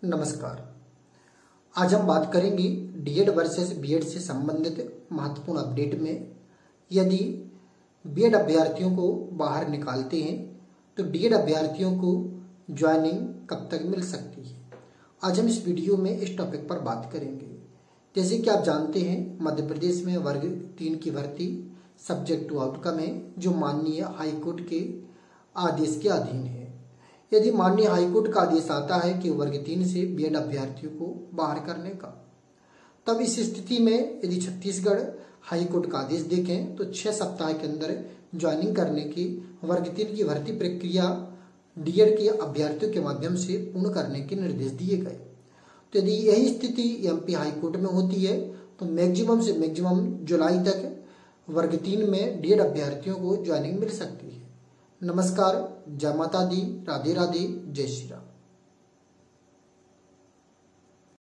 नमस्कार। आज हम बात करेंगे डीएड वर्सेस बीएड से संबंधित महत्वपूर्ण अपडेट में। यदि बीएड अभ्यर्थियों को बाहर निकालते हैं तो डीएड अभ्यर्थियों को ज्वाइनिंग कब तक मिल सकती है, आज हम इस वीडियो में इस टॉपिक पर बात करेंगे। जैसे कि आप जानते हैं, मध्य प्रदेश में वर्ग 3 की भर्ती सब्जेक्ट टू आउटकम है, जो माननीय हाईकोर्ट के आदेश के अधीन है। यदि माननीय हाईकोर्ट का आदेश आता है कि वर्ग 3 से बीएड अभ्यर्थियों को बाहर करने का, तब इस स्थिति में यदि छत्तीसगढ़ हाईकोर्ट का आदेश देखें तो 6 सप्ताह के अंदर ज्वाइनिंग करने की वर्ग 3 की भर्ती प्रक्रिया डीएड के अभ्यर्थियों के माध्यम से पूर्ण करने के निर्देश दिए गए। तो यदि यही स्थिति एमपी हाईकोर्ट में होती है तो मैक्सिमम से मैक्सिमम जुलाई तक वर्ग 3 में डीएड अभ्यर्थियों को ज्वाइनिंग मिल सकती है। नमस्कार, जय माता दी, राधे राधे, जय श्री राम।